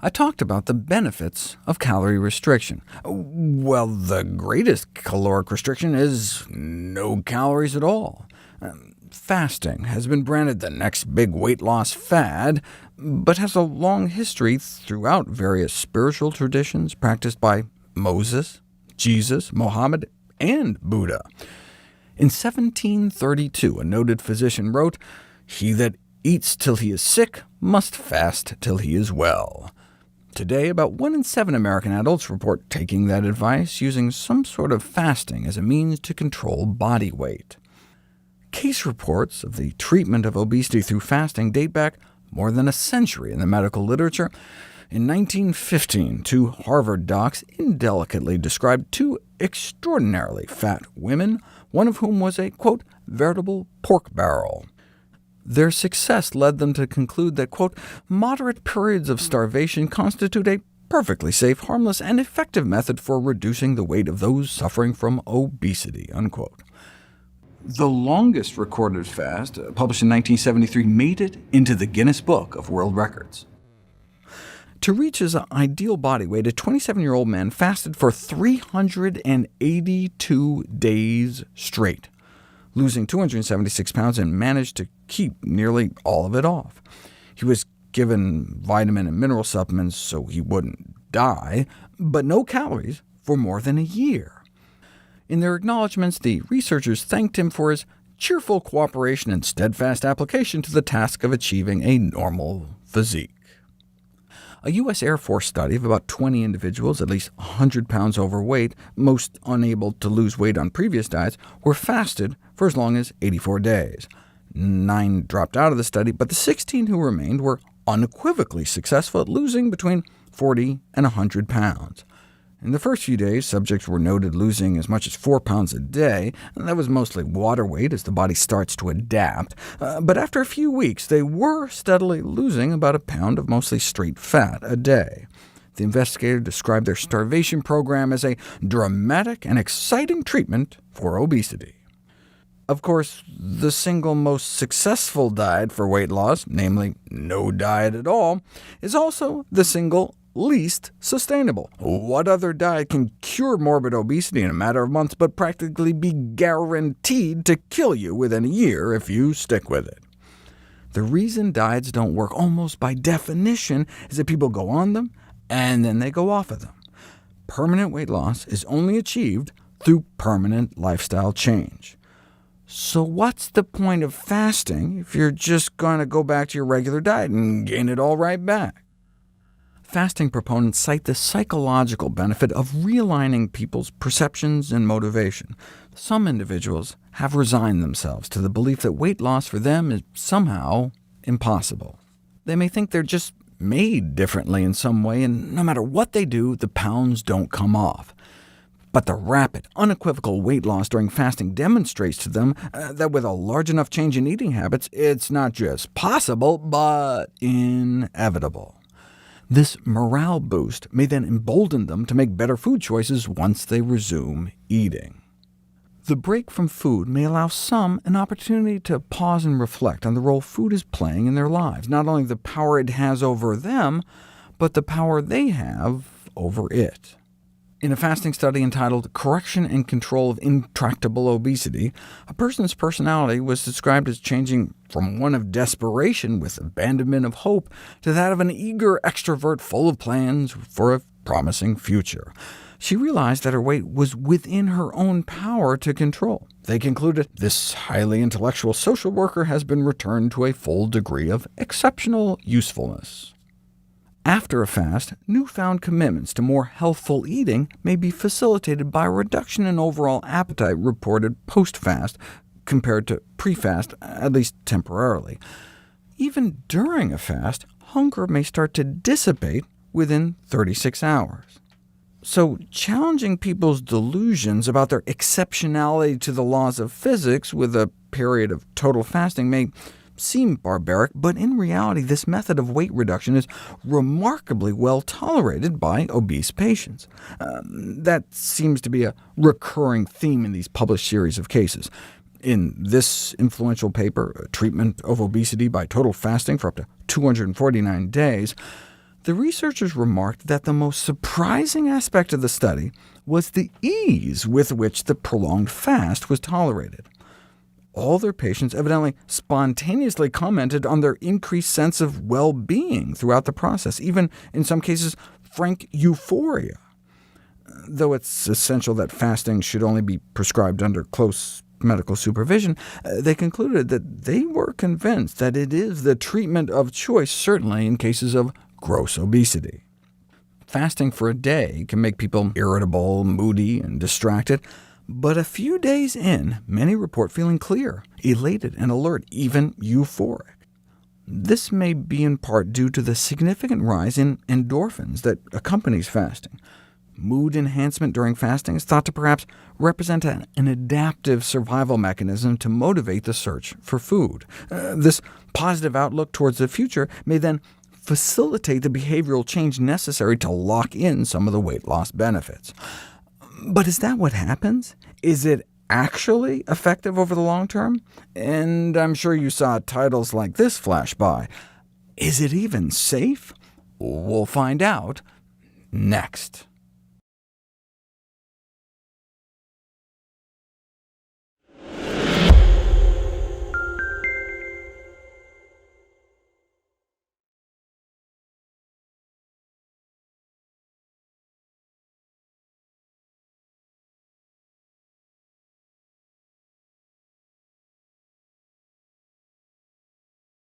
I talked about the benefits of calorie restriction. Well, the greatest caloric restriction is no calories at all. Fasting has been branded the next big weight loss fad, but has a long history throughout various spiritual traditions practiced by Moses, Jesus, Mohammed, and Buddha. In 1732, a noted physician wrote, "He that eats till he is sick must fast till he is well." Today, about 1 in 7 American adults report taking that advice, using some sort of fasting as a means to control body weight. Case reports of the treatment of obesity through fasting date back more than a century in the medical literature. In 1915, 2 Harvard docs indelicately described 2 extraordinarily fat women, one of whom was a, quote, veritable pork barrel. Their success led them to conclude that, quote, moderate periods of starvation constitute a perfectly safe, harmless, and effective method for reducing the weight of those suffering from obesity, unquote. The longest recorded fast, published in 1973, made it into the Guinness Book of World Records. To reach his ideal body weight, a 27-year-old man fasted for 382 days straight, losing 276 pounds, and managed to keep nearly all of it off. He was given vitamin and mineral supplements so he wouldn't die, but no calories for more than a year. In their acknowledgments, the researchers thanked him for his cheerful cooperation and steadfast application to the task of achieving a normal physique. A U.S. Air Force study of about 20 individuals, at least 100 pounds overweight, most unable to lose weight on previous diets, were fasted for as long as 84 days. 9 dropped out of the study, but the 16 who remained were unequivocally successful at losing between 40 and 100 pounds. In the first few days, subjects were noted losing as much as 4 pounds a day, and that was mostly water weight as the body starts to adapt. But after a few weeks, they were steadily losing about a pound of mostly straight fat a day. The investigator described their starvation program as a dramatic and exciting treatment for obesity. Of course, the single most successful diet for weight loss, namely no diet at all, is also the single least sustainable. What other diet can cure morbid obesity in a matter of months, but practically be guaranteed to kill you within a year if you stick with it? The reason diets don't work almost by definition is that people go on them, and then they go off of them. Permanent weight loss is only achieved through permanent lifestyle change. So what's the point of fasting if you're just going to go back to your regular diet and gain it all right back? Fasting proponents cite the psychological benefit of realigning people's perceptions and motivation. Some individuals have resigned themselves to the belief that weight loss for them is somehow impossible. They may think they're just made differently in some way, and no matter what they do, the pounds don't come off. But the rapid, unequivocal weight loss during fasting demonstrates to them that with a large enough change in eating habits, it's not just possible, but inevitable. This morale boost may then embolden them to make better food choices once they resume eating. The break from food may allow some an opportunity to pause and reflect on the role food is playing in their lives, not only the power it has over them, but the power they have over it. In a fasting study entitled Correction and Control of Intractable Obesity, a person's personality was described as changing from one of desperation with abandonment of hope to that of an eager extrovert full of plans for a promising future. She realized that her weight was within her own power to control. They concluded, this highly intellectual social worker has been returned to a full degree of exceptional usefulness. After a fast, newfound commitments to more healthful eating may be facilitated by a reduction in overall appetite reported post-fast compared to pre-fast, at least temporarily. Even during a fast, hunger may start to dissipate within 36 hours. So challenging people's delusions about their exceptionality to the laws of physics with a period of total fasting may seem barbaric, but in reality this method of weight reduction is remarkably well tolerated by obese patients. That seems to be a recurring theme in these published series of cases. In this influential paper, Treatment of Obesity by Total Fasting for up to 249 days, The researchers remarked that the most surprising aspect of the study was the ease with which the prolonged fast was tolerated. All their patients evidently spontaneously commented on their increased sense of well-being throughout the process, even in some cases frank euphoria. Though it's essential that fasting should only be prescribed under close medical supervision, they concluded that they were convinced that it is the treatment of choice, certainly in cases of gross obesity. Fasting for a day can make people irritable, moody, and distracted, but a few days in, many report feeling clear, elated, and alert, even euphoric. This may be in part due to the significant rise in endorphins that accompanies fasting. Mood enhancement during fasting is thought to perhaps represent an adaptive survival mechanism to motivate the search for food. This positive outlook towards the future may then facilitate the behavioral change necessary to lock in some of the weight loss benefits. But is that what happens? Is it actually effective over the long term? And I'm sure you saw titles like this flash by. Is it even safe? We'll find out next.